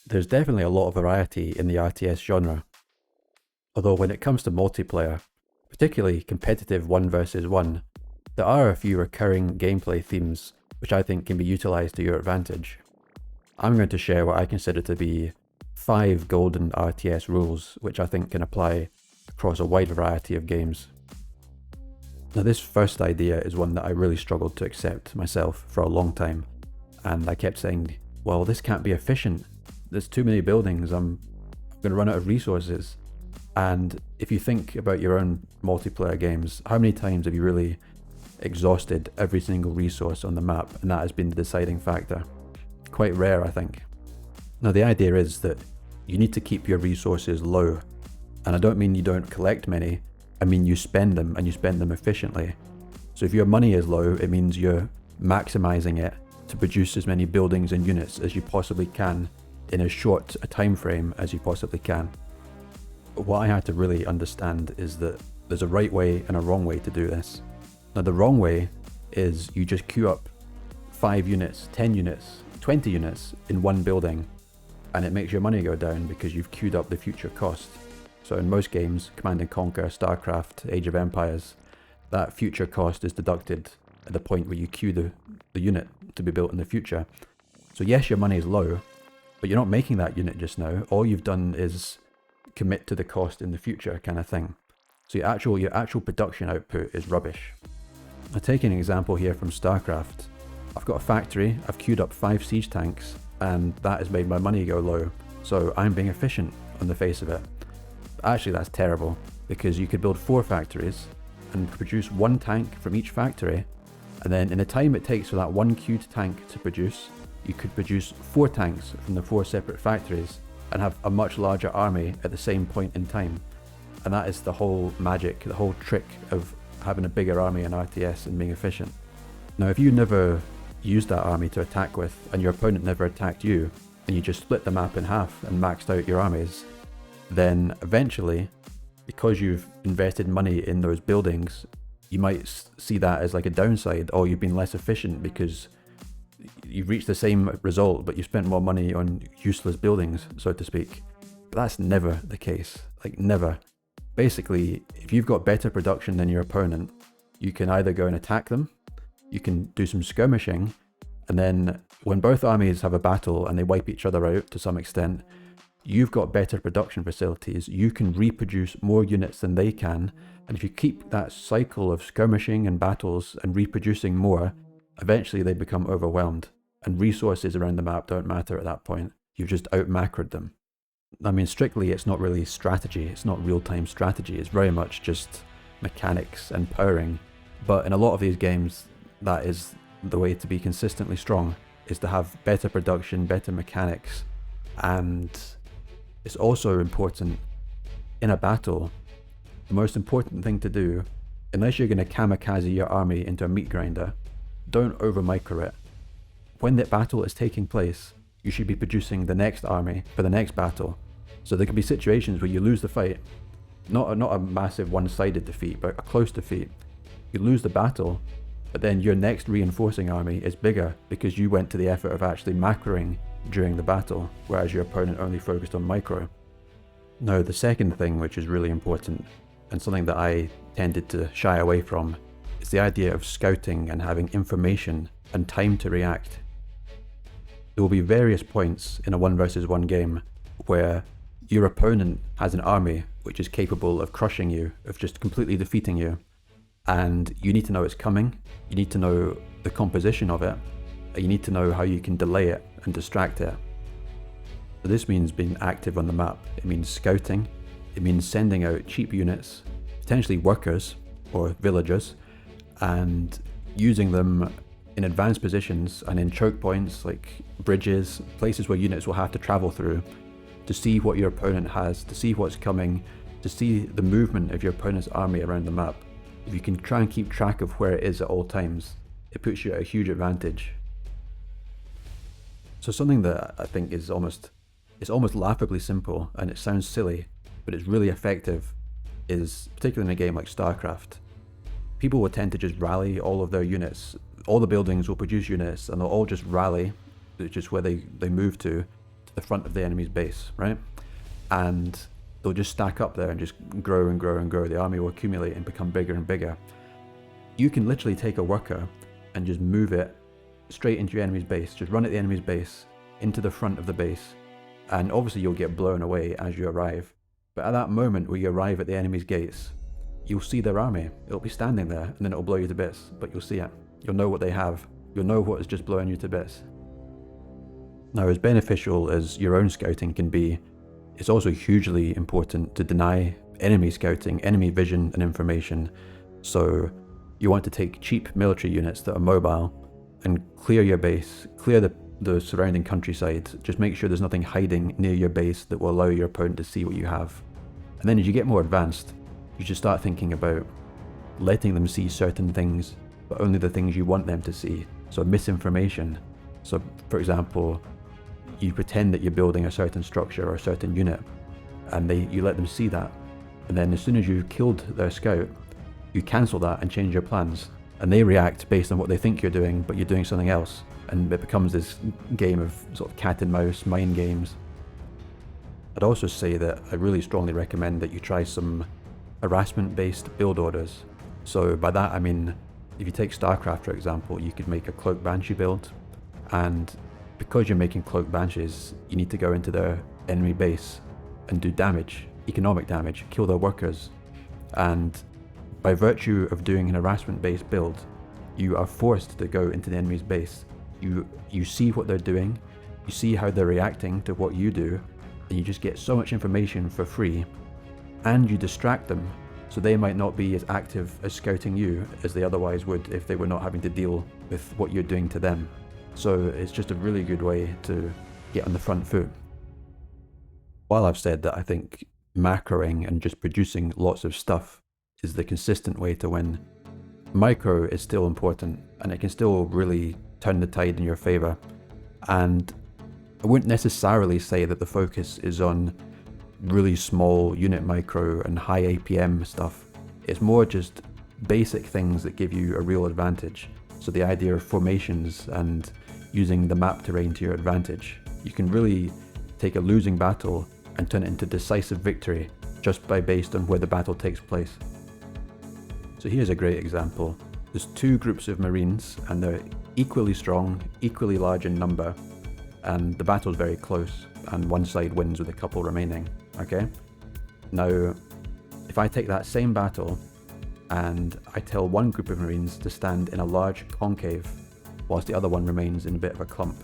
There's definitely a lot of variety in the RTS genre, although when it comes to multiplayer, particularly competitive 1 versus 1, there are a few recurring gameplay themes which I think can be utilised to your advantage. I'm going to share what I consider to be 5 golden RTS rules which I think can apply across a wide variety of games. Now this first idea is one that I really struggled to accept myself for a long time, and I kept saying, well, this can't be efficient. There's too many buildings, I'm going to run out of resources. And if you think about your own multiplayer games, how many times have you really exhausted every single resource on the map and that has been the deciding factor? Quite rare, I think. Now the idea is that you need to keep your resources low, and I don't mean you don't collect many, I mean you spend them, and you spend them efficiently. So if your money is low, it means you're maximizing it to produce as many buildings and units as you possibly can in as short a time frame as you possibly can. But what I had to really understand is that there's a right way and a wrong way to do this. Now the wrong way is you just queue up 5 units, 10 units, 20 units in one building, and it makes your money go down because you've queued up the future cost. So in most games, Command & Conquer, StarCraft, Age of Empires, that future cost is deducted at the point where you queue the unit to be built in the future. So yes, your money is low, but you're not making that unit just now. All you've done is commit to the cost in the future kind of thing. So your actual production output is rubbish. Now taking an example here from StarCraft, I've got a factory, I've queued up 5 siege tanks, and that has made my money go low. So I'm being efficient on the face of it. But actually that's terrible, because you could build 4 factories and produce 1 tank from each factory, and then in the time it takes for that 1 queued tank to produce, you could produce 4 tanks from the 4 separate factories and have a much larger army at the same point in time. And that is the whole magic, the whole trick of having a bigger army in RTS and being efficient. Now if you never used that army to attack with, and your opponent never attacked you, and you just split the map in half and maxed out your armies, then eventually, because you've invested money in those buildings, you might see that as like a downside, or you've been less efficient because you've reached the same result, but you spent more money on useless buildings, so to speak. But that's never the case, like never. Basically, if you've got better production than your opponent, you can either go and attack them, you can do some skirmishing, and then when both armies have a battle and they wipe each other out to some extent, you've got better production facilities, you can reproduce more units than they can, and if you keep that cycle of skirmishing and battles and reproducing more, eventually they become overwhelmed, and resources around the map don't matter at that point. You've just out-macroed them. I mean, strictly, it's not really strategy, it's not real-time strategy, it's very much just mechanics and powering. But in a lot of these games, that is the way to be consistently strong, is to have better production, better mechanics. And it's also important in a battle, the most important thing to do, unless you're going to kamikaze your army into a meat grinder, don't over-micro it. When that battle is taking place, you should be producing the next army for the next battle. So there can be situations where you lose the fight, not a massive one-sided defeat, but a close defeat. You lose the battle, but then your next reinforcing army is bigger because you went to the effort of actually macroing during the battle, whereas your opponent only focused on micro. Now the second thing, which is really important, and something that I tended to shy away from, is the idea of scouting and having information and time to react. There will be various points in a 1 versus 1 game where your opponent has an army which is capable of crushing you, of just completely defeating you, and you need to know it's coming, you need to know the composition of it, and you need to know how you can delay it and distract it. So this means being active on the map, it means scouting, it means sending out cheap units, potentially workers or villagers, and using them in advanced positions and in choke points like bridges, places where units will have to travel through, to see what your opponent has, to see what's coming, to see the movement of your opponent's army around the map. If you can try and keep track of where it is at all times, it puts you at a huge advantage. So something that I think is almost laughably simple, and it sounds silly, but it's really effective, is particularly in a game like StarCraft. People will tend to just rally all of their units. All the buildings will produce units and they'll all just rally, which is where they move to the front of the enemy's base, right? And they'll just stack up there and just grow and grow and grow. The army will accumulate and become bigger and bigger. You can literally take a worker and just move it straight into your enemy's base, just run at the enemy's base, into the front of the base, and obviously you'll get blown away as you arrive. But at that moment where you arrive at the enemy's gates, you'll see their army. It'll be standing there, and then it'll blow you to bits, but you'll see it. You'll know what they have. You'll know what is just blowing you to bits. Now, as beneficial as your own scouting can be, it's also hugely important to deny enemy scouting, enemy vision and information. So you want to take cheap military units that are mobile and clear your base, clear the surrounding countryside. Just make sure there's nothing hiding near your base that will allow your opponent to see what you have. And then as you get more advanced, you should start thinking about letting them see certain things, but only the things you want them to see. So misinformation. So for example, you pretend that you're building a certain structure or a certain unit, and you let them see that. And then as soon as you've killed their scout, you cancel that and change your plans. And they react based on what they think you're doing, but you're doing something else. And it becomes this game of sort of cat and mouse, mind games. I'd also say that I really strongly recommend that you try some harassment-based build orders. So by that I mean, if you take StarCraft for example, you could make a Cloak Banshee build, and because you're making Cloak Banshees, you need to go into their enemy base and do damage, economic damage, kill their workers. And by virtue of doing an harassment-based build, you are forced to go into the enemy's base. You see what they're doing, you see how they're reacting to what you do, and you just get so much information for free, and you distract them, so they might not be as active as scouting you as they otherwise would if they were not having to deal with what you're doing to them. So it's just a really good way to get on the front foot. While I've said that I think macroing and just producing lots of stuff is the consistent way to win, micro is still important, and it can still really turn the tide in your favor. And I wouldn't necessarily say that the focus is on really small unit micro and high APM stuff. It's more just basic things that give you a real advantage. So the idea of formations and using the map terrain to your advantage. You can really take a losing battle and turn it into decisive victory just based on where the battle takes place. So here's a great example. There's two groups of Marines, and they're equally strong, equally large in number, and the battle's very close, and one side wins with a couple remaining, okay? Now, if I take that same battle and I tell one group of Marines to stand in a large concave whilst the other one remains in a bit of a clump,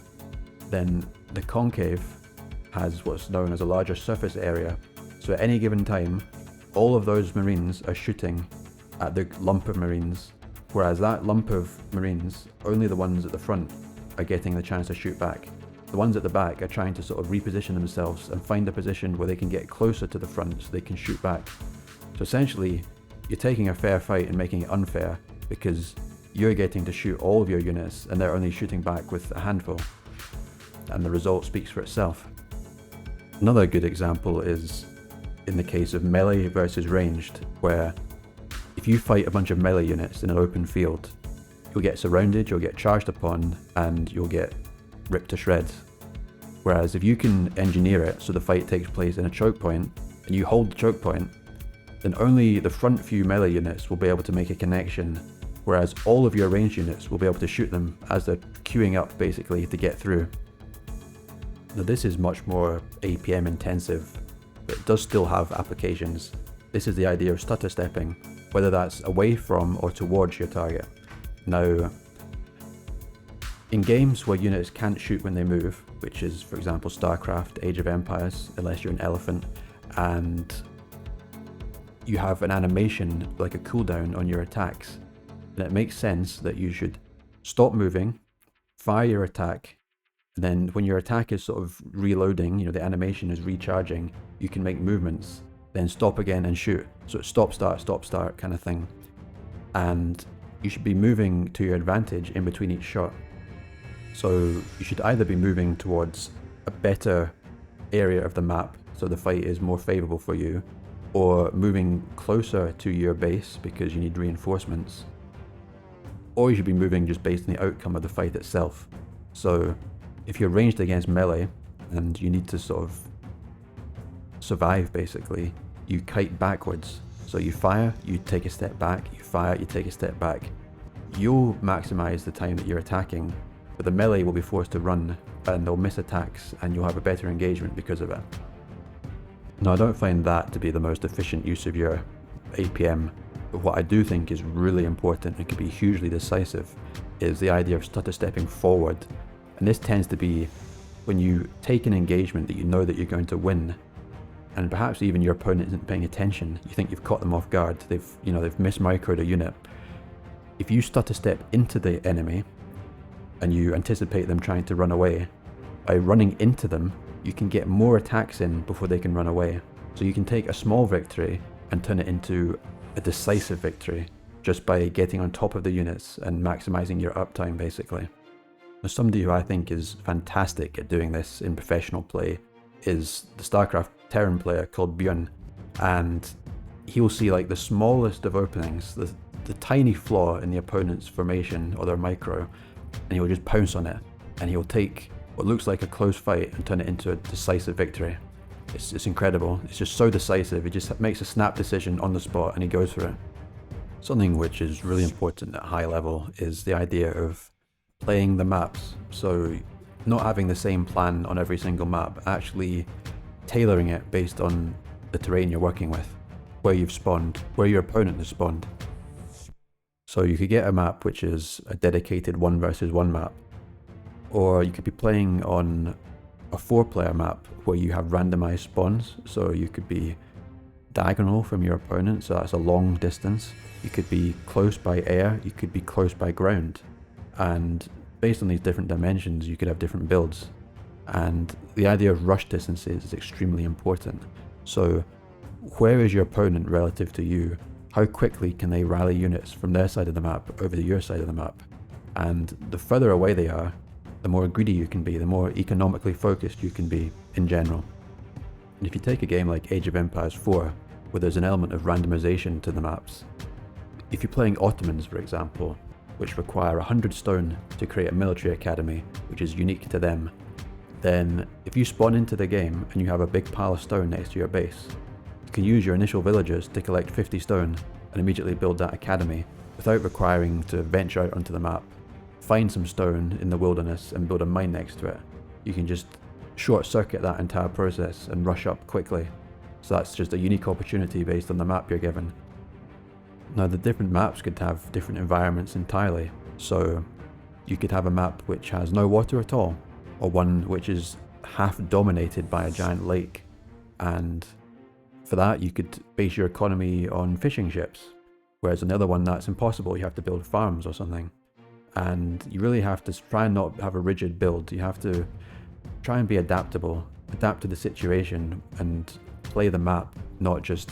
then the concave has what's known as a larger surface area. So at any given time, all of those Marines are shooting at the lump of Marines, whereas that lump of Marines, only the ones at the front are getting the chance to shoot back. The ones at the back are trying to sort of reposition themselves and find a position where they can get closer to the front so they can shoot back. So essentially, you're taking a fair fight and making it unfair because you're getting to shoot all of your units and they're only shooting back with a handful. And the result speaks for itself. Another good example is in the case of melee versus ranged, where if you fight a bunch of melee units in an open field, you'll get surrounded, you'll get charged upon, and you'll get ripped to shreds. Whereas if you can engineer it so the fight takes place in a choke point, and you hold the choke point, then only the front few melee units will be able to make a connection, whereas all of your ranged units will be able to shoot them as they're queuing up basically to get through. Now this is much more APM intensive, but it does still have applications. This is the idea of stutter stepping, whether that's away from or towards your target. Now, in games where units can't shoot when they move, which is for example StarCraft, Age of Empires, unless you're an elephant, and you have an animation like a cooldown on your attacks, then it makes sense that you should stop moving, fire your attack, and then when your attack is sort of reloading, the animation is recharging, you can make movements, then stop again and shoot. So it's stop, start kind of thing. And you should be moving to your advantage in between each shot. So you should either be moving towards a better area of the map, so the fight is more favorable for you, or moving closer to your base because you need reinforcements, or you should be moving just based on the outcome of the fight itself. So if you're ranged against melee and you need to sort of survive basically, you kite backwards. So you fire, you take a step back, you fire, you take a step back. You'll maximize the time that you're attacking, but the melee will be forced to run and they'll miss attacks and you'll have a better engagement because of it. Now I don't find that to be the most efficient use of your APM, but what I do think is really important and can be hugely decisive is the idea of stutter stepping forward. And this tends to be when you take an engagement that you know that you're going to win, and perhaps even your opponent isn't paying attention. You think you've caught them off guard. They've mismicroed a unit. If you stutter step into the enemy and you anticipate them trying to run away, by running into them, you can get more attacks in before they can run away. So you can take a small victory and turn it into a decisive victory just by getting on top of the units and maximizing your uptime basically. Now, somebody who I think is fantastic at doing this in professional play is the StarCraft Terran player called Bjorn, and he'll see like the smallest of openings, the tiny flaw in the opponent's formation or their micro, and he'll just pounce on it, and he'll take what looks like a close fight and turn it into a decisive victory. It's incredible. It's just so decisive. He just makes a snap decision on the spot and he goes for it. Something which is really important at high level is the idea of playing the maps. So not having the same plan on every single map, actually tailoring it based on the terrain you're working with, where you've spawned, where your opponent has spawned. So you could get a map which is a dedicated 1 versus 1 map, or you could be playing on a 4-player map where you have randomized spawns. So you could be diagonal from your opponent, so that's a long distance. You could be close by air, you could be close by ground, and based on these different dimensions you could have different builds. And the idea of rush distances is extremely important. So where is your opponent relative to you? How quickly can they rally units from their side of the map over to your side of the map? And the further away they are, the more greedy you can be, the more economically focused you can be in general. And if you take a game like Age of Empires 4, where there's an element of randomization to the maps, if you're playing Ottomans, for example, which require 100 stone to create a military academy, which is unique to them, then if you spawn into the game and you have a big pile of stone next to your base, you can use your initial villagers to collect 50 stone and immediately build that academy without requiring to venture out onto the map, find some stone in the wilderness and build a mine next to it. You can just short circuit that entire process and rush up quickly. So that's just a unique opportunity based on the map you're given. Now the different maps could have different environments entirely. So you could have a map which has no water at all, or one which is half dominated by a giant lake. And for that you could base your economy on fishing ships. Whereas another one that's impossible, you have to build farms or something. And you really have to try and not have a rigid build. You have to try and be adaptable, adapt to the situation and play the map, not just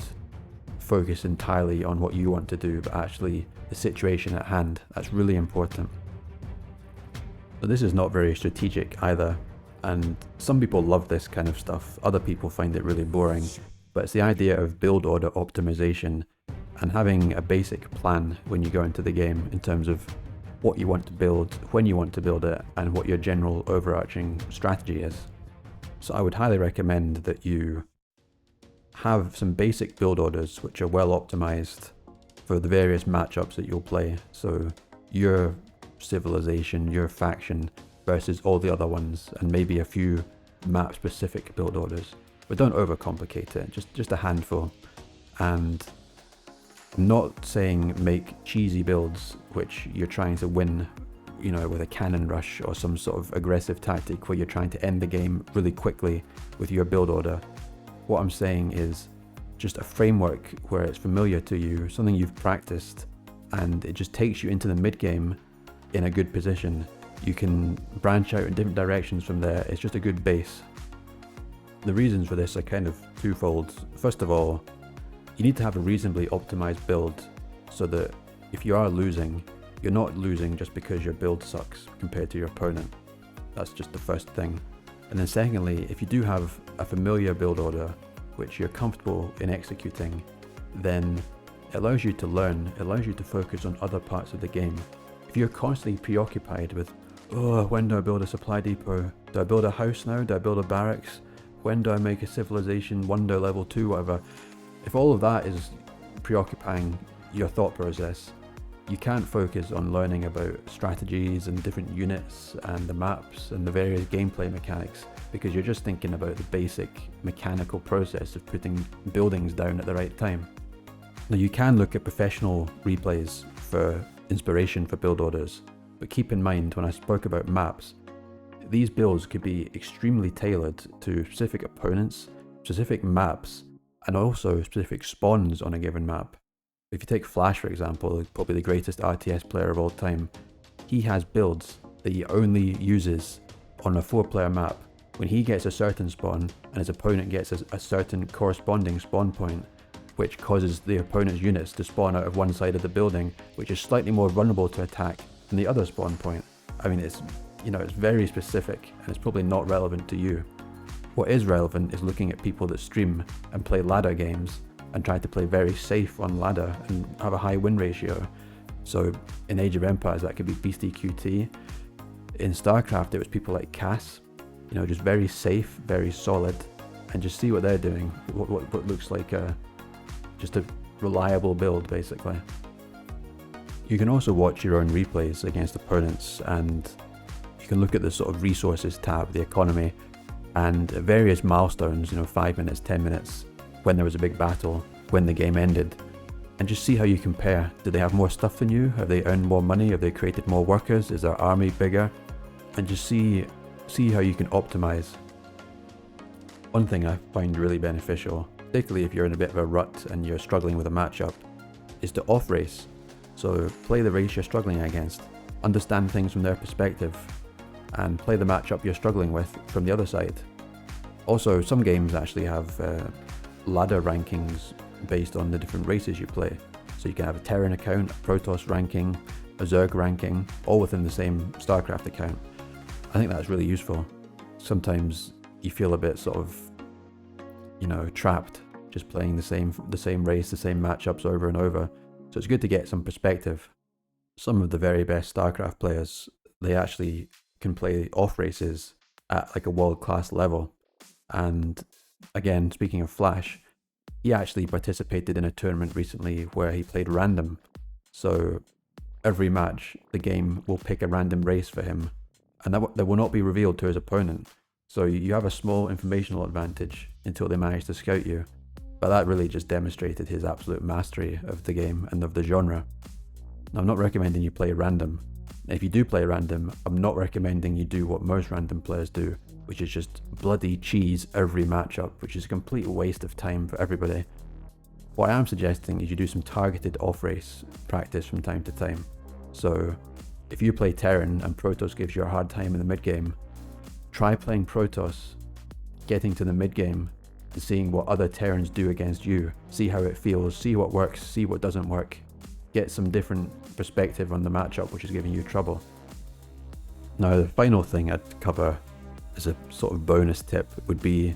focus entirely on what you want to do, but actually the situation at hand. That's really important. But this is not very strategic either, and some people love this kind of stuff, other people find it really boring, but it's the idea of build order optimization and having a basic plan when you go into the game in terms of what you want to build, when you want to build it, and what your general overarching strategy is. So I would highly recommend that you have some basic build orders which are well optimized for the various matchups that you'll play. So your civilization, your faction versus all the other ones, and maybe a few map specific build orders. But don't overcomplicate it, just a handful. And I'm not saying make cheesy builds which you're trying to win, you know, with a cannon rush or some sort of aggressive tactic where you're trying to end the game really quickly with your build order. What I'm saying is just a framework where it's familiar to you, something you've practiced, and it just takes you into the mid game in a good position. You can branch out in different directions from there. It's just a good base. The reasons for this are kind of twofold. First of all, you need to have a reasonably optimized build so that if you are losing, you're not losing just because your build sucks compared to your opponent. That's just the first thing. And then secondly, if you do have a familiar build order which you're comfortable in executing, then it allows you to learn, it allows you to focus on other parts of the game. If you're constantly preoccupied with oh, when do I build a supply depot? Do I build a house now? Do I build a barracks? When do I make a civilization wonder level 2, whatever? If all of that is preoccupying your thought process, you can't focus on learning about strategies and different units and the maps and the various gameplay mechanics, because you're just thinking about the basic mechanical process of putting buildings down at the right time. Now, you can look at professional replays for inspiration for build orders, but keep in mind, when I spoke about maps, these builds could be extremely tailored to specific opponents, specific maps, and also specific spawns on a given map. If you take Flash, for example, probably the greatest RTS player of all time, he has builds that he only uses on a 4-player map. When he gets a certain spawn and his opponent gets a certain corresponding spawn point, which causes the opponent's units to spawn out of one side of the building, which is slightly more vulnerable to attack than the other spawn point. I mean, it's very specific, and it's probably not relevant to you. What is relevant is looking at people that stream and play ladder games and try to play very safe on ladder and have a high win ratio. So in Age of Empires, that could be Beastie QT. In StarCraft, it was people like Cass, just very safe, very solid, and just see what they're doing, what looks like just a reliable build, basically. You can also watch your own replays against opponents, and you can look at the sort of resources tab, the economy, and various milestones, 5 minutes, 10 minutes, when there was a big battle, when the game ended, and just see how you compare. Do they have more stuff than you? Have they earned more money? Have they created more workers? Is their army bigger? And just see how you can optimize. One thing I find really beneficial, particularly if you're in a bit of a rut and you're struggling with a matchup, is to off-race. So play the race you're struggling against, understand things from their perspective, and play the matchup you're struggling with from the other side. Also, some games actually have ladder rankings based on the different races you play. So you can have a Terran account, a Protoss ranking, a Zerg ranking, all within the same StarCraft account. I think that's really useful. Sometimes you feel a bit sort of, trapped, just playing the same race, the same matchups over and over. So it's good to get some perspective. Some of the very best StarCraft players, they actually can play off races at like a world-class level. And again, speaking of Flash, he actually participated in a tournament recently where he played random. So every match, the game will pick a random race for him, and that will not be revealed to his opponent. So you have a small informational advantage until they manage to scout you. But that really just demonstrated his absolute mastery of the game and of the genre. Now, I'm not recommending you play random. If you do play random, I'm not recommending you do what most random players do, which is just bloody cheese every matchup, which is a complete waste of time for everybody. What I am suggesting is you do some targeted off-race practice from time to time. So if you play Terran and Protoss gives you a hard time in the mid-game, try playing Protoss, getting to the mid-game, and seeing what other Terrans do against you. See how it feels, see what works, see what doesn't work. Get some different perspective on the matchup which is giving you trouble. Now, the final thing I'd cover as a sort of bonus tip would be,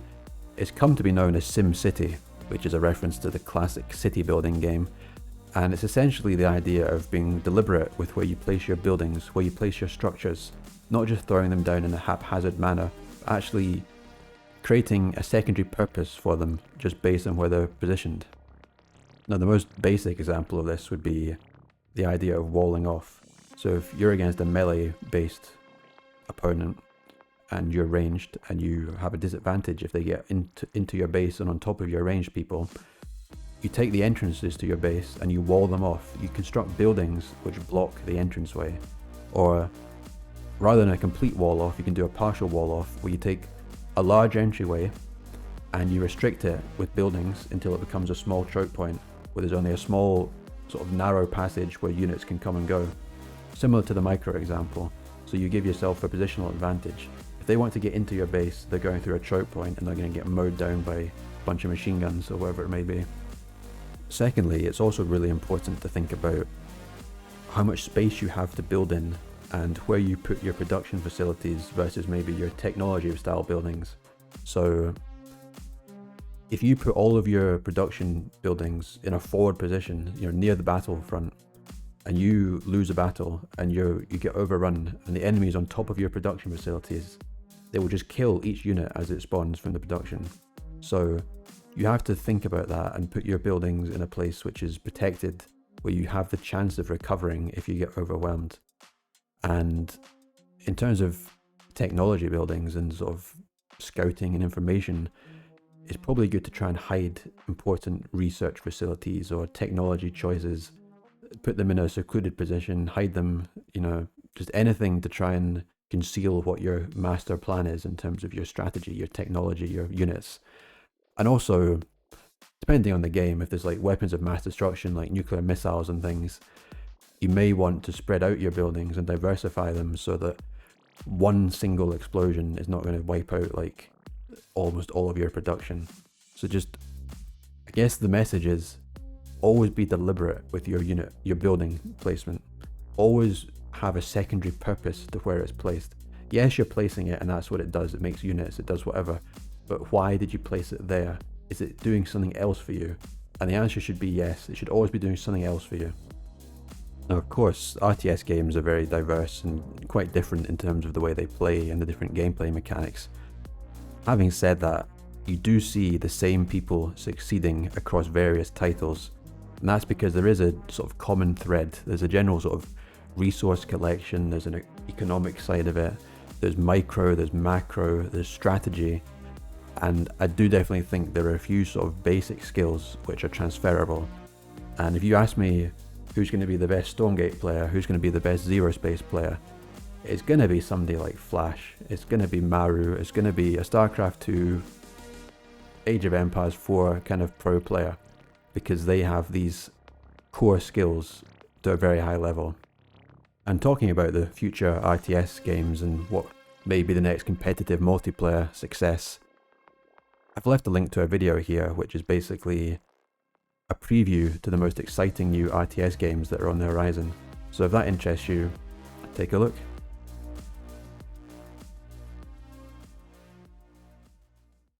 it's come to be known as SimCity, which is a reference to the classic city building game. And it's essentially the idea of being deliberate with where you place your buildings, where you place your structures, not just throwing them down in a haphazard manner, but actually creating a secondary purpose for them just based on where they're positioned. Now, the most basic example of this would be the idea of walling off. So if you're against a melee-based opponent and you're ranged and you have a disadvantage if they get into your base and on top of your ranged people, you take the entrances to your base and you wall them off. You construct buildings which block the entranceway. Or rather than a complete wall off, you can do a partial wall off where you take a large entryway and you restrict it with buildings until it becomes a small choke point where there's only a small sort of narrow passage where units can come and go. Similar to the micro example. So you give yourself a positional advantage. If they want to get into your base, they're going through a choke point and they're going to get mowed down by a bunch of machine guns or whatever it may be. Secondly, it's also really important to think about how much space you have to build in and where you put your production facilities versus maybe your technology style buildings. So if you put all of your production buildings in a forward position, near the battlefront, and you lose a battle and you get overrun and the enemies on top of your production facilities, they will just kill each unit as it spawns from the production. So you have to think about that and put your buildings in a place which is protected, where you have the chance of recovering if you get overwhelmed. And in terms of technology buildings and sort of scouting and information, it's probably good to try and hide important research facilities or technology choices, put them in a secluded position, hide them, just anything to try and conceal what your master plan is in terms of your strategy, your technology, your units. And also, depending on the game, if there's like weapons of mass destruction like nuclear missiles and things, you may want to spread out your buildings and diversify them so that one single explosion is not going to wipe out like almost all of your production. So just, I guess the message is, always be deliberate with your unit, your building placement. Always have a secondary purpose to where it's placed. Yes, you're placing it and that's what it does. It makes units, it does whatever. But why did you place it there? Is it doing something else for you? And the answer should be yes. It should always be doing something else for you. Now, of course, RTS games are very diverse and quite different in terms of the way they play and the different gameplay mechanics. Having said that, you do see the same people succeeding across various titles, and that's because there is a sort of common thread. There's a general sort of resource collection, there's an economic side of it, there's micro, there's macro, there's strategy, and I do definitely think there are a few sort of basic skills which are transferable. And if you ask me who's going to be the best Stormgate player, who's going to be the best ZeroSpace player, it's going to be somebody like Flash, it's going to be Maru, it's going to be a StarCraft 2, Age of Empires 4 kind of pro player, because they have these core skills to a very high level. And talking about the future RTS games and what may be the next competitive multiplayer success, I've left a link to a video here which is basically a preview to the most exciting new RTS games that are on the horizon. So if that interests you, take a look.